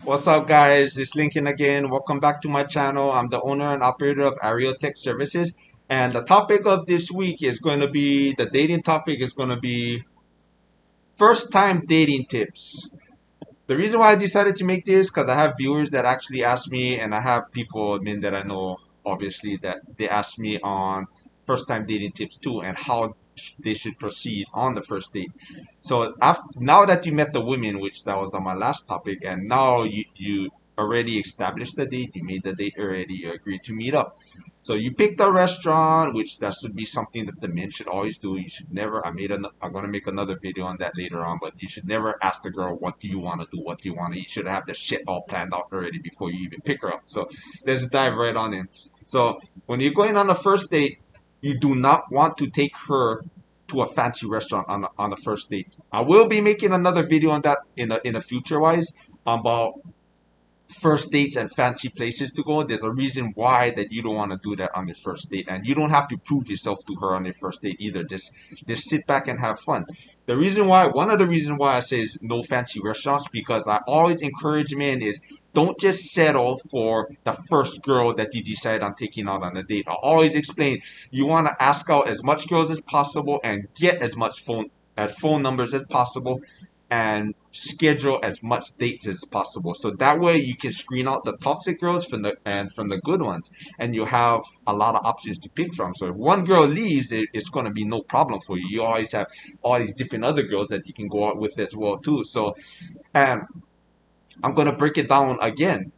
What's up, guys? It's Lincoln again. Welcome back to my channel. I'm the owner and operator of Ariel Tech Services. And the topic of this week is going to be the dating topic is going to be first time dating tips. The reason why I decided to make this because I have viewers that actually ask me, and I have people, that I know, obviously, that they ask me on first time dating tips too and how they should proceed on the first date. So now that you met the women, which that was on my last topic, and now you already established the date, you made the date already, you agreed to meet up. So you picked a restaurant, which that should be something that the men should always do. You should never. I'm gonna make another video on that later on, but you should never ask the girl, "What do you want to do? What do you want to?" You should have the shit all planned out already before you even pick her up. So let's dive right on in. So when you're going on a first date, you do not want to take her to a fancy restaurant on the first date. I will be making another video on that in a future wise about first dates and fancy places to go. There's a reason why that you don't want to do that on your first date, and you don't have to prove yourself to her on your first date either. Just sit back and have fun. One of the reasons why I say is no fancy restaurants, because I always encourage men is don't just settle for the first girl that you decide on taking out on a date. I always explain you want to ask out as much girls as possible and get as much phone numbers as possible and schedule as much dates as possible. So that way you can screen out the toxic girls from the good ones, and you have a lot of options to pick from. So if one girl leaves, it's going to be no problem for you. You always have all these different other girls that you can go out with as well too. So, and I'm going to break it down again.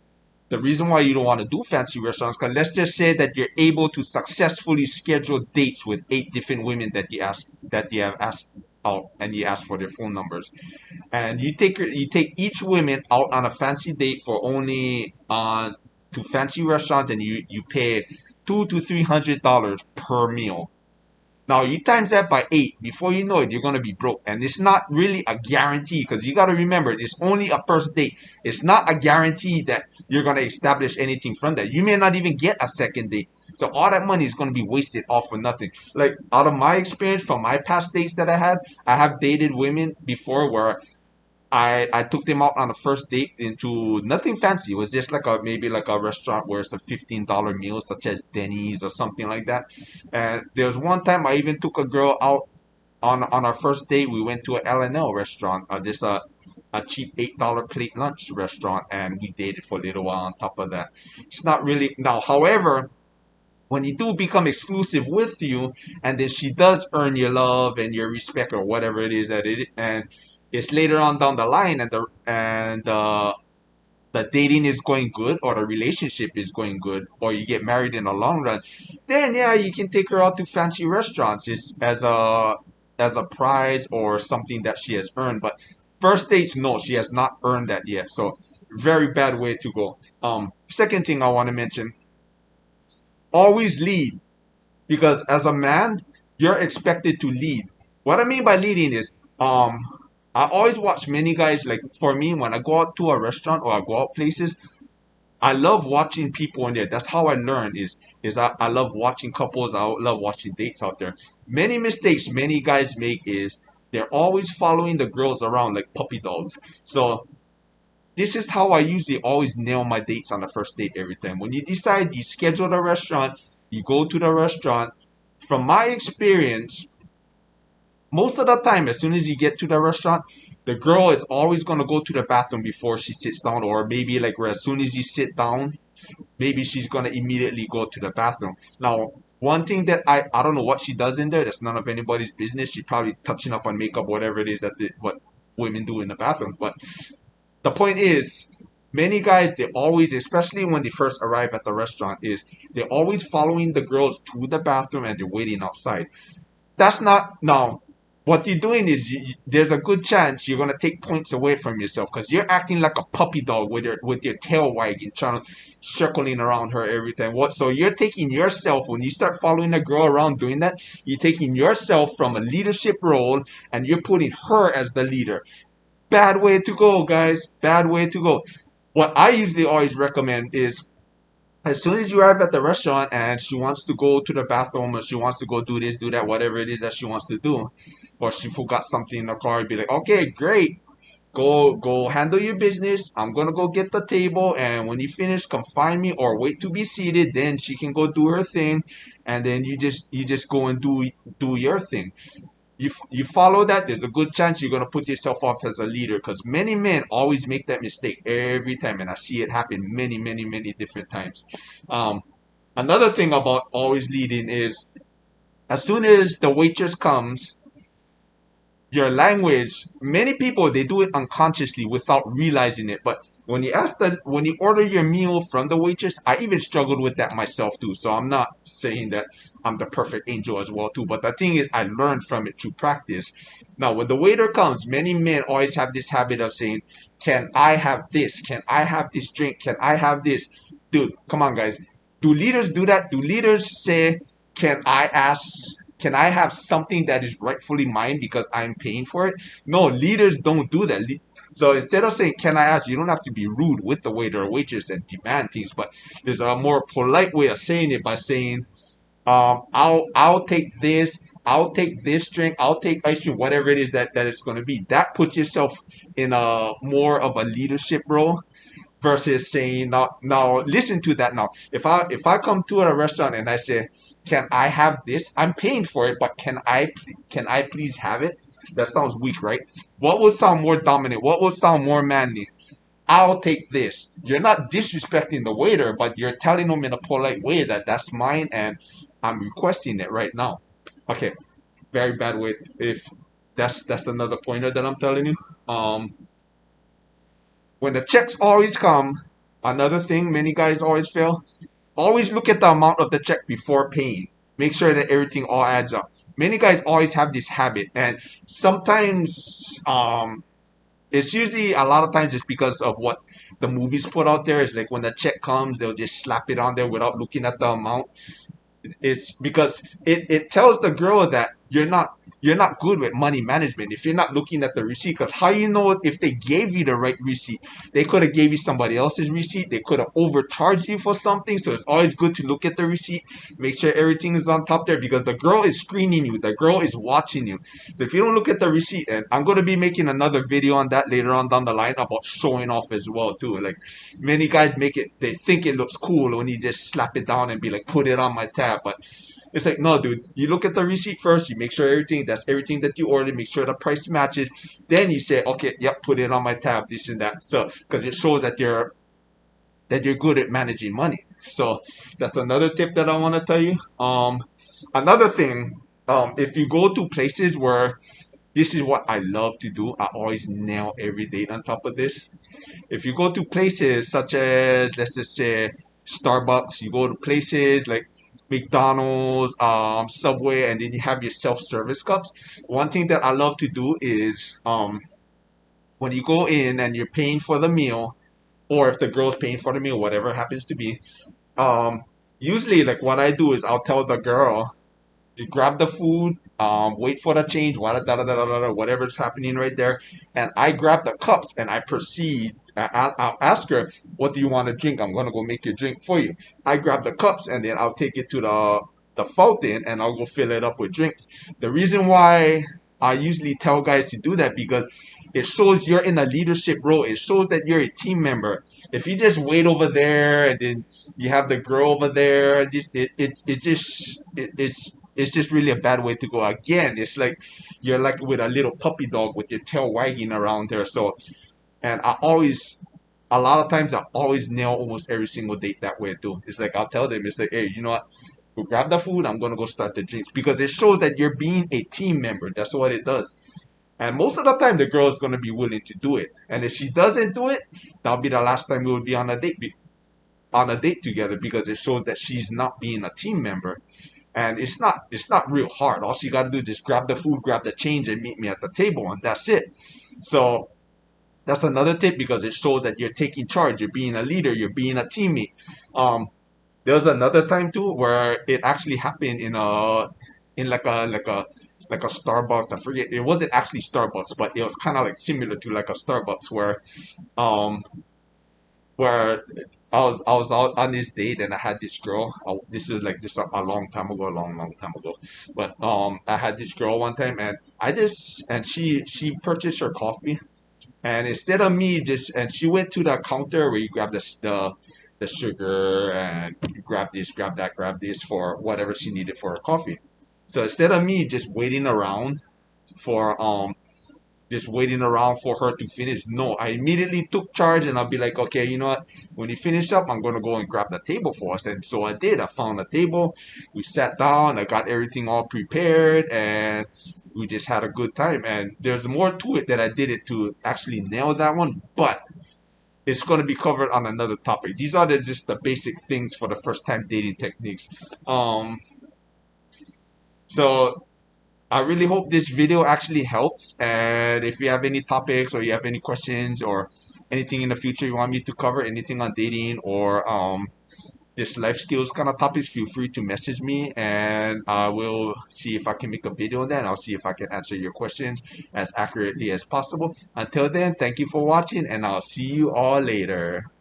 The reason why you don't want to do fancy restaurants, because let's just say that you're able to successfully schedule dates with 8 different women that you have asked out, and you ask for their phone numbers, and you take each woman out on a fancy date for only on to fancy restaurants, and you pay $200 to $300 per meal. Now you times that by 8. Before you know it, you're gonna be broke, and it's not really a guarantee because you gotta remember it's only a first date. It's not a guarantee that you're gonna establish anything from that. You may not even get a second date. So all that money is gonna be wasted all for nothing. Like out of my experience from my past dates that I have dated women before where I took them out on a first date into nothing fancy. It was just like maybe like a restaurant where it's a $15 meal, such as Denny's or something like that. And there was one time I even took a girl out on our first date. We went to an L&L restaurant, just a cheap $8 plate lunch restaurant, and we dated for a little while on top of that. It's not really now, however, when you do become exclusive with you, and then she does earn your love and your respect or whatever it is that it, and it's later on down the line, and the dating is going good, or the relationship is going good, or you get married in the long run, then yeah, you can take her out to fancy restaurants just as a prize or something that she has earned. But first dates, no, she has not earned that yet. So very bad way to go. Second thing I want to mention, always lead, because as a man you're expected to lead. What I mean by leading is I always watch many guys, like for me when I go out to a restaurant or I go out places, I love watching people in there. That's how I learn is I love watching couples. I love watching dates out there. Many mistakes many guys make is they're always following the girls around like puppy dogs. So this is how I usually always nail my dates on the first date every time. When you decide you schedule the restaurant, you go to the restaurant. From my experience, most of the time, as soon as you get to the restaurant, the girl is always going to go to the bathroom before she sits down, or maybe like where as soon as you sit down, maybe she's going to immediately go to the bathroom. Now, one thing that I don't know what she does in there, that's none of anybody's business. She's probably touching up on makeup, whatever it is what women do in the bathroom. But the point is, many guys, they always, especially when they first arrive at the restaurant, is they're always following the girls to the bathroom and they're waiting outside. That's not now. What you're doing is there's a good chance you're gonna take points away from yourself because you're acting like a puppy dog with your tail wagging, trying to circling around her every time. What? So you're taking yourself when you start following a girl around doing that. You're taking yourself from a leadership role and you're putting her as the leader. Bad way to go, guys. Bad way to go. What I usually always recommend is as soon as you arrive at the restaurant and she wants to go to the bathroom or she wants to go do this, do that, whatever it is that she wants to do, or she forgot something in the car, be like, okay, great. Go handle your business. I'm gonna go get the table, and when you finish, come find me or wait to be seated. Then she can go do her thing, and then you just go and do your thing. You follow that, there's a good chance you're gonna put yourself off as a leader, because many men always make that mistake every time, and I see it happen many different times. Um, Another thing about always leading is as soon as the waitress comes, your language, many people they do it unconsciously without realizing it. But when you order your meal from the waitress, I even struggled with that myself too. So I'm not saying that I'm the perfect angel as well too, but the thing is I learned from it through practice. Now when the waiter comes, many men always have this habit of saying, can I have this, can I have this drink, can I have this? Dude, come on guys, do leaders do that? Do leaders say, can I ask, can I have something that is rightfully mine because I'm paying for it? No, leaders don't do that. So instead of saying, can I ask, you don't have to be rude with the waiter or waitress and demand things, but there's a more polite way of saying it by saying, I'll take this, I'll take this drink, I'll take ice cream, whatever it is that it's going to be. That puts yourself in a more of a leadership role versus saying, now listen to that. Now if I come to a restaurant and I say, can I have this, I'm paying for it, but can I please have it? That sounds weak, right? What will sound more dominant, what will sound more manly? I'll take this. You're not disrespecting the waiter, but you're telling them in a polite way that that's mine and I'm requesting it right now. Okay, very bad way. If that's another pointer that I'm telling you. When the checks always come, another thing many guys always fail, always look at the amount of the check before paying. Make sure that everything all adds up. Many guys always have this habit, and sometimes it's usually a lot of times it's because of what the movies put out there. Is like when the check comes, they'll just slap it on there without looking at the amount. It's because it tells the girl that you're not good with money management if you're not looking at the receipt. Because how you know if they gave you the right receipt? They could have gave you somebody else's receipt. They could have overcharged you for something. So it's always good to look at the receipt, make sure everything is on top there, because the girl is screening you, the girl is watching you. So if you don't look at the receipt, and I'm going to be making another video on that later on down the line about showing off as well too. Like many guys make it, they think it looks cool when you just slap it down and be like, put it on my tab. But it's like, no, dude, you look at the receipt first, you make sure that's everything that you ordered, make sure the price matches, then you say, okay, yep, put it on my tab, this and that. So because it shows that you're good at managing money. So that's another tip that I want to tell you. Another thing, if you go to places where, this is what I love to do, I always nail every date on top of this. If you go to places such as, let's just say, Starbucks, you go to places like McDonald's, Subway, and then you have your self-service cups. One thing that I love to do is, when you go in and you're paying for the meal, or if the girl's paying for the meal, whatever it happens to be, um, usually like what I do is I'll tell the girl to grab the food, wait for the change, whatever's happening right there, and I grab the cups and I proceed. I'll ask her, "What do you want to drink? I'm gonna go make your drink for you." I grab the cups and then I'll take it to the fountain and I'll go fill it up with drinks. The reason why I usually tell guys to do that, because it shows you're in a leadership role. It shows that you're a team member. If you just wait over there and then you have the girl over there, it's just really a bad way to go. Again, it's like you're like with a little puppy dog with your tail wagging around there. So, and a lot of times I always nail almost every single date that way too. It's like I'll tell them, it's like, hey, you know what? Go grab the food. I'm gonna go start the drinks, because it shows that you're being a team member. That's what it does. And most of the time, the girl is gonna be willing to do it. And if she doesn't do it, that'll be the last time we would be on a date together, because it shows that she's not being a team member. And it's not real hard. All you gotta do is just grab the food, grab the change, and meet me at the table, and that's it. So that's another tip, because it shows that you're taking charge, you're being a leader, you're being a teammate. Um, there was another time too where it actually happened in like a Starbucks. I forget, it wasn't actually Starbucks, but it was kind of like similar to like a Starbucks um where I was out on this date and I had this girl. This is like just a long time ago, a long time ago. But I had this girl one time, and she purchased her coffee. And instead of me just, and she went to the counter where you grab the sugar and you grab this, grab this for whatever she needed for her coffee. So instead of me for just waiting around for her to finish. No, I immediately took charge and I'll be like, okay, you know what? When you finish up, I'm gonna go and grab the table for us. And so I did. I found a table. We sat down. I got everything all prepared, and we just had a good time. And there's more to it that I did it to actually nail that one, but it's going to be covered on another topic. These are just the basic things for the first time dating techniques. Um, so I really hope this video actually helps. And if you have any topics or you have any questions or anything in the future you want me to cover, anything on dating or just life skills kind of topics, feel free to message me and I will see if I can make a video on that. And I'll see if I can answer your questions as accurately as possible. Until then, thank you for watching and I'll see you all later.